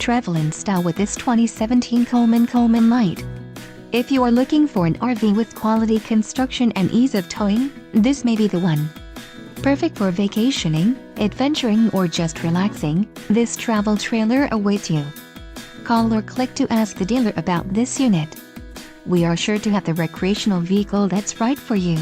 travel in style with this 2017 Coleman Light. If you are looking for an RV with quality construction and ease of towing, this may be the one. Perfect for vacationing, adventuring, or just relaxing, this travel trailer awaits you. Call or click to ask the dealer about this unit. We are sure to have the recreational vehicle that's right for you.